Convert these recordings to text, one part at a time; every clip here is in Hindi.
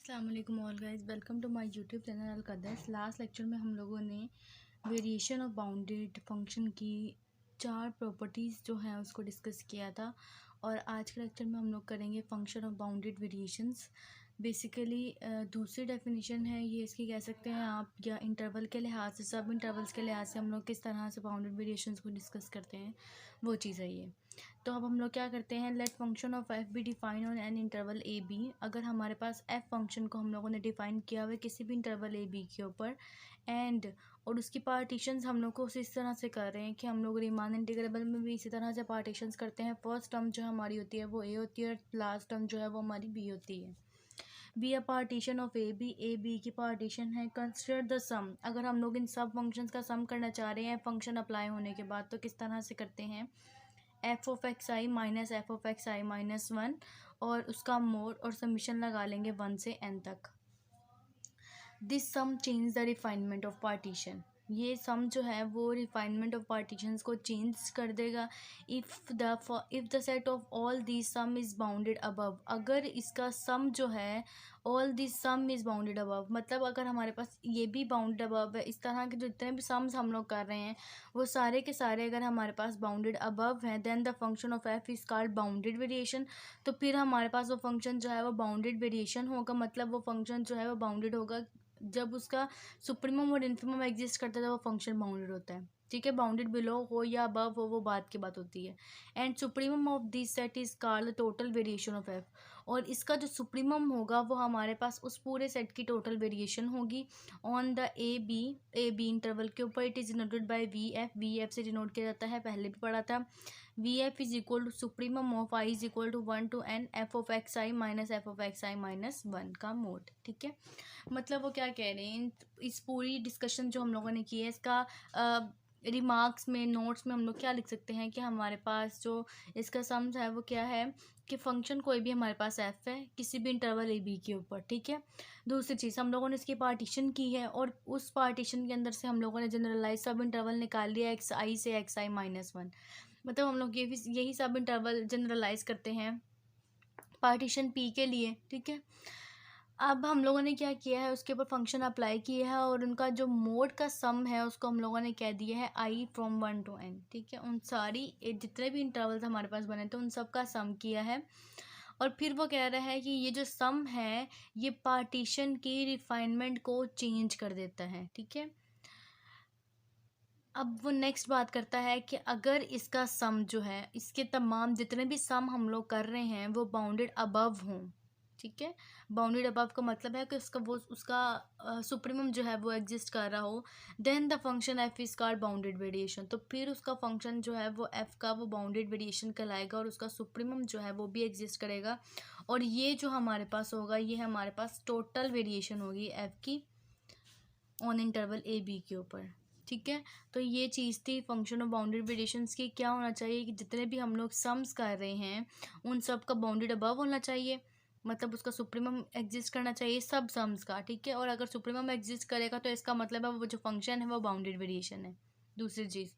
अस्सलाम वालेकुम all guys, welcome to my YouTube channel Alqadas. Last lecture में हम लोगों ने वेरिएशन ऑफ बाउंडेड फंक्शन की 4 प्रॉपर्टीज़ जो हैं उसको डिस्कस किया था। और आज के लेक्चर में हम लोग करेंगे function of bounded variations. Basically दूसरी डेफिनेशन है ये, इसकी कह सकते हैं आप, या इंटरवल के लिहाज से, सब इंटरवल्स के लिहाज से हम लोग किस तरह से बाउंडेड वेरिएशंस को डिस्कस करते हैं, वो चीज़ है ये। तो अब हम लोग क्या करते हैं, let function of f be define on an interval a b. अगर हमारे पास एफ फंक्शन को हम लोगों ने डिफाइन किया हुआ है किसी भी इंटरवल ए बी के ऊपर, एंड और उसकी पार्टीशंस हम लोग को इस तरह से कर रहे हैं कि हम लोग रीमान इंटीग्रेबल में भी इसी तरह से पार्टीशंस करते हैं। फर्स्ट टर्म जो हमारी होती है वो ए होती है, और लास्ट टर्म जो है वो हमारी बी होती है। B a partition of a b की पार्टीशन है। Consider the sum. अगर हम लोग इन सब फंक्शंस का सम करना चाह रहे हैं फंक्शन अप्लाई होने के बाद, तो किस तरह से करते हैं, f of x i minus f of x i minus 1 और उसका मोड और समीशन लगा लेंगे 1 से n तक। This sum change the refinement of partition. ये सम जो है वो रिफाइनमेंट ऑफ पार्टीशंस को चेंज कर देगा। If the set of all this sum is bounded above. अगर इसका सम जो है, all this sum is bounded above, मतलब अगर हमारे पास ये भी बाउंडेड अबव है, इस तरह के जो जितने भी सम्स हम लोग कर रहे हैं वो सारे के सारे अगर हमारे पास बाउंडेड अबव हैं, then the function of F is called bounded variation. तो फिर हमारे पास वो फंक्शन जो है वो बाउंडेड वेरिएशन होगा। मतलब वो फंक्शन जो है वो बाउंडेड होगा जब उसका सुप्रीमम और इन्फिमम एग्जिस्ट करता है, तो वो फंक्शन बाउंडेड होता है। ठीक है, बाउंडेड बिलो हो या अबव हो वो बात की बात होती है। And supremum of this set is called the total variation of F. और इसका जो सुप्रीमम होगा वो हमारे पास उस पूरे सेट की टोटल वेरिएशन होगी on the a b interval के ऊपर। It is denoted by v f से डिनोट किया जाता है, पहले भी पढ़ा था। V f is equal to supremum of i is equal to 1 to n f of x i minus f of x i minus 1 का मोड। ठीक है, मतलब वो क्या कह रहे हैं, इस पूरी डिस्कशन जो हम लोगों ने की है इसका रिमार्क्स में, नोट्स में हम लोग क्या लिख सकते हैं कि हमारे पास जो इसका सम्स है वो क्या है कि फंक्शन कोई भी हमारे पास एफ है किसी भी इंटरवल ए बी के ऊपर। ठीक है, दूसरी चीज़ हम लोगों ने इसकी पार्टीशन की है और उस पार्टीशन के अंदर से हम लोगों ने जनरलाइज सब इंटरवल निकाल लिया एक्स आई से एक्स आई माइनस 1। मतलब हम लोग यही सब इंटरवल जनरलाइज करते हैं पार्टीशन पी के लिए। ठीक है, अब हम लोगों ने क्या किया है, उसके ऊपर फंक्शन अप्लाई किया है और उनका जो मोड का सम है उसको हम लोगों ने कह दिया है आई फ्रॉम 1 to n। ठीक है, उन सारी जितने भी इंटरवल्स हमारे पास बने थे उन सब का सम किया है। और फिर वो कह रहा है कि ये जो सम है ये पार्टीशन की रिफाइनमेंट को चेंज कर देता है। ठीक है, अब वो नेक्स्ट बात करता है कि अगर इसका सम जो है, इसके तमाम जितने भी सम हम लोग कर रहे हैं वो बाउंडेड अबव हों। ठीक है, बाउंडेड अबव का मतलब है कि उसका सुप्रीमम जो है वो एग्जिस्ट कर रहा हो, then the function f is called bounded variation. तो फिर उसका फंक्शन जो है वो एफ का वो बाउंडेड वेरिएशन कहलाएगा और उसका सुप्रीमम जो है वो भी एग्जिस्ट करेगा। और ये जो हमारे पास होगा ये हमारे पास टोटल वेरिएशन होगी एफ की ऑन इंटरवल ए बी के ऊपर। ठीक है, तो ये चीज़ थी फंक्शन ऑफ बाउंडेड वेरिएशंस की। क्या होना चाहिए कि जितने भी हम लोग सम्स कर रहे हैं उन सब का बाउंडेड अबव होना चाहिए, मतलब उसका सुप्रीमम एग्जिस्ट करना चाहिए सब सम्स का। ठीक है, और अगर सुप्रीमम एग्जिस्ट करेगा तो इसका मतलब है वो जो फंक्शन है वो बाउंडेड वेरिएशन है। दूसरी चीज़,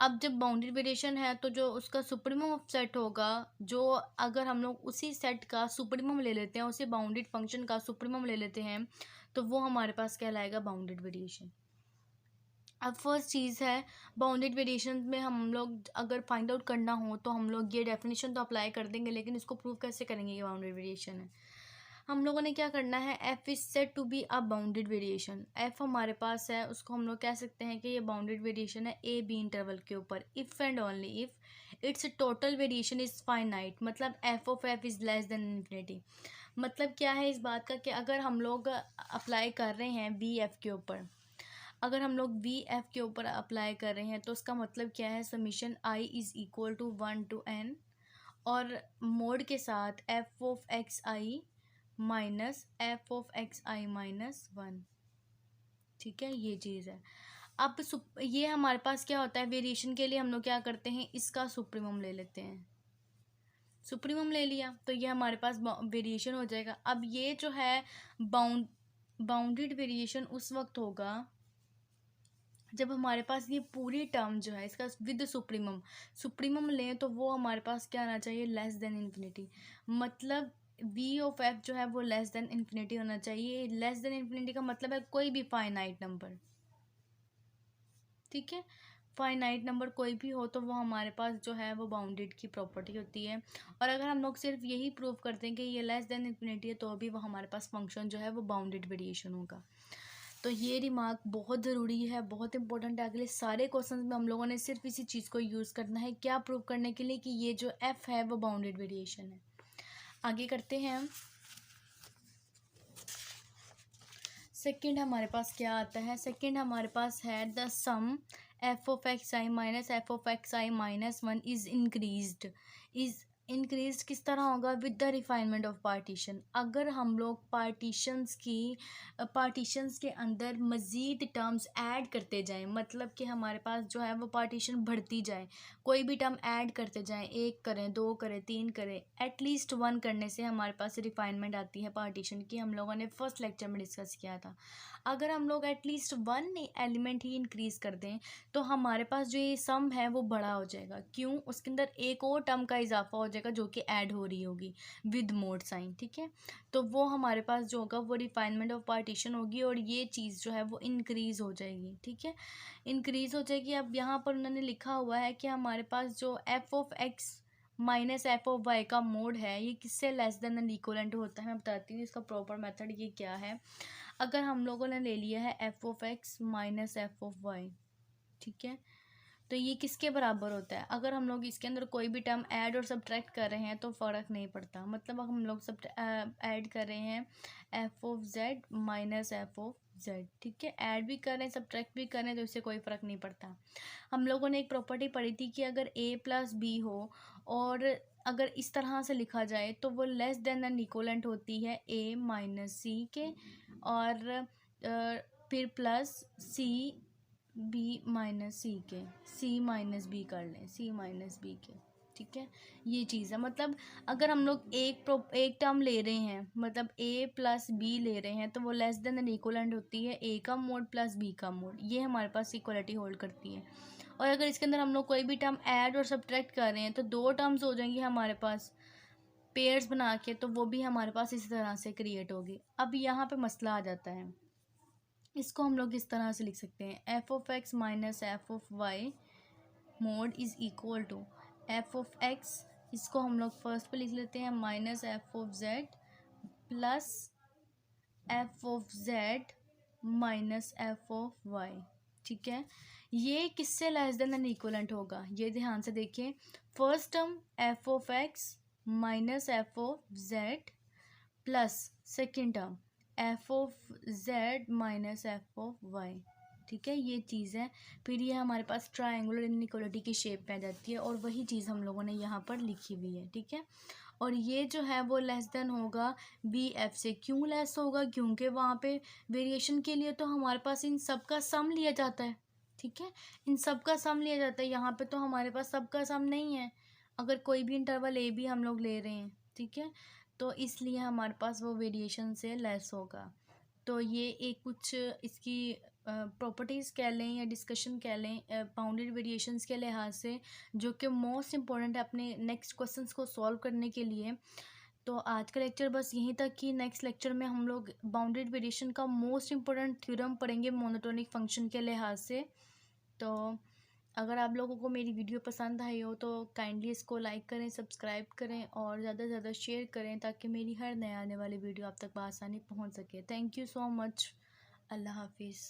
अब जब बाउंडेड वेरिएशन है तो जो उसका सुप्रीमम ऑफ सेट होगा, जो अगर हम लोग उसी सेट का सुप्रीमम ले लेते हैं, उसी बाउंडेड फंक्शन का सुप्रीमम ले लेते हैं, तो वो हमारे पास कहलाएगा बाउंडेड वेरिएशन। अब फर्स्ट चीज़ है, बाउंडेड वेरिएशन में हम लोग अगर फाइंड आउट करना हो तो हम लोग ये डेफिनेशन तो अप्लाई कर देंगे, लेकिन इसको प्रूव कैसे करेंगे ये बाउंडेड वेरिएशन है। हम लोगों ने क्या करना है, f is set to be a bounded variation. F हमारे पास है, उसको हम लोग कह सकते हैं कि ये बाउंडेड वेरिएशन है ए बी इंटरवल के ऊपर, if and only if it's total variation is finite. मतलब F of F is less than infinity. मतलब क्या है इस बात का कि अगर हम लोग अप्लाई कर रहे हैं वी एफ के ऊपर, अगर हम लोग वी एफ के ऊपर अप्लाई कर रहे हैं तो उसका मतलब क्या है, summation i is equal to 1 to n और मोड के साथ f of x i minus f of x i minus 1। ठीक है, ये चीज़ है। अब ये हमारे पास क्या होता है, वेरिएशन के लिए हम लोग क्या करते हैं, इसका सुप्रीमम ले लेते हैं। सुप्रीमम ले लिया तो ये हमारे पास वेरिएशन हो जाएगा। अब ये जो है बाउंडेड वेरिएशन उस वक्त होगा जब हमारे पास ये पूरी टर्म जो है इसका विद सुप्रीमम लें तो वो हमारे पास क्या आना चाहिए, लेस देन इन्फिनिटी। मतलब वी ऑफ एफ जो है वो लेस देन इन्फिनिटी होना चाहिए। लेस देन इन्फिनिटी का मतलब है कोई भी फाइनाइट नंबर, ठीक है, फाइनाइट नंबर कोई भी हो तो वो हमारे पास जो है वो बाउंडेड की प्रॉपर्टी होती है। और अगर हम लोग सिर्फ यही प्रूव करते हैं कि ये लेस देन इन्फिनिटी है तो भी वो हमारे पास फंक्शन जो है वो बाउंडेड वेरिएशन होगा। तो ये रिमार्क बहुत ज़रूरी है, बहुत इंपॉर्टेंट है। अगले सारे क्वेश्चंस में हम लोगों ने सिर्फ इसी चीज़ को यूज़ करना है, क्या प्रूव करने के लिए कि ये जो एफ है वो बाउंडेड वेरिएशन है। आगे करते हैं हम। सेकंड हमारे पास क्या आता है, सेकंड हमारे पास है the sum f of x i minus f of x i minus one is increased किस तरह होगा, with the refinement of partition. अगर हम लोग पार्टीशंस के अंदर मज़ीद टर्म्स ऐड करते जाएं, मतलब कि हमारे पास जो है वो पार्टीशन बढ़ती जाए, कोई भी टर्म ऐड करते जाएं, 1 करें, 2 करें, 3 करें, एटलीस्ट 1 करने से हमारे पास रिफाइनमेंट आती है पार्टीशन की। हम लोगों ने फर्स्ट लेक्चर में डिस्कस किया था। अगर हम लोग एटलीस्ट 1 एलिमेंट ही इंक्रीज़ कर दें तो हमारे पास जो ये सम है वो बड़ा हो जाएगा। क्यों? उसके अंदर एक और टर्म का इजाफा हो जाएगा जो कि ऐड हो रही होगी विद मोड साइन, ठीक है। तो वो हमारे पास जो होगा वो रिफाइनमेंट ऑफ पार्टीशन होगी और ये चीज़ जो है वो इंक्रीज़ हो जाएगी, ठीक है, इंक्रीज़ हो जाएगी। अब यहाँ पर उन्होंने लिखा हुआ है कि हमारे पास जो f of x minus f of y का मोड है ये किससे लेस देन एंड इक्वलेंट होता है। मैं बताती हूँ इसका प्रॉपर मेथड ये क्या है। अगर हम लोगों ने ले लिया है f of x minus f of y, ठीक है, तो ये किसके बराबर होता है। अगर हम लोग इसके अंदर कोई भी टर्म ऐड और सब्ट्रैक्ट कर रहे हैं तो फ़र्क नहीं पड़ता। मतलब हम लोग सब ऐड कर रहे हैं f of z minus f of Z, ठीक है, ऐड भी कर रहे हैं सब्ट्रैक्ट भी कर रहे हैं तो इससे कोई फ़र्क नहीं पड़ता। हम लोगों ने एक प्रॉपर्टी पढ़ी थी कि अगर ए प्लस बी हो और अगर इस तरह से लिखा जाए तो वो लेस देन एंड इक्वलेंट होती है ए माइनस सी के, और फिर प्लस सी बी माइनस सी के, सी माइनस बी कर लें, सी माइनस बी के, ठीक है, ये चीज़ है। मतलब अगर हम लोग एक टर्म ले रहे हैं, मतलब ए प्लस बी ले रहे हैं तो वो लेस देन एंड इक्वलेंट होती है ए का मोड प्लस बी का मोड, ये हमारे पास इक्वलिटी होल्ड करती है। और अगर इसके अंदर हम लोग कोई भी टर्म ऐड और सब्ट्रैक्ट कर रहे हैं तो 2 टर्म्स हो जाएंगी हमारे पास पेयर्स बना के, तो वो भी हमारे पास इसी तरह से क्रिएट होगी। अब यहाँ पे मसला आ जाता है, इसको हम लोग इस तरह से लिख सकते हैं f of x minus f of y mod is equal to f of x, इसको हम लोग फर्स्ट पे लिख लेते हैं minus f of z plus f of z minus f of y, ठीक है। ये किससे लेस देन एंड इक्वलेंट होगा, ये ध्यान से देखिए। First term f of x minus f of z plus second term f of z minus f of y, ठीक है, ये चीज़ है। फिर ये हमारे पास ट्रायंगुलर इनइक्वालिटी की शेप में आ जाती है और वही चीज़ हम लोगों ने यहाँ पर लिखी हुई है, ठीक है। और ये जो है वो लेस देन होगा बी एफ से। क्यों लेस होगा? क्योंकि वहाँ पे वेरिएशन के लिए तो हमारे पास इन सब का सम लिया जाता है, ठीक है, इन सब का सम लिया जाता है। यहाँ पे तो हमारे पास सब का सम नहीं है, अगर कोई भी इंटरवल ए भी हम लोग ले रहे हैं, ठीक है, तो इसलिए हमारे पास वो वेरिएशन से लेस होगा। तो ये एक कुछ इसकी प्रॉपर्टीज़ कह लें या डिस्कशन कह लें बाउंडेड वेरिएशंस के लिहाज से, जो कि मोस्ट इम्पॉर्टेंट है अपने नेक्स्ट क्वेश्चंस को सॉल्व करने के लिए। तो आज का लेक्चर बस यहीं तक कि नेक्स्ट लेक्चर में हम लोग बाउंडेड वेरिएशन का मोस्ट इम्पॉर्टेंट थ्योरम पढ़ेंगे मोनोटोनिक फंक्शन के लिहाज से। तो अगर आप लोगों को मेरी वीडियो पसंद आई हो तो काइंडली इसको लाइक करें, सब्सक्राइब करें और ज़्यादा से ज़्यादा शेयर करें ताकि मेरी हर नए आने वाली वीडियो आप तक बआसानी पहुंच सके। Thank you so much. अल्लाह हाफिज़।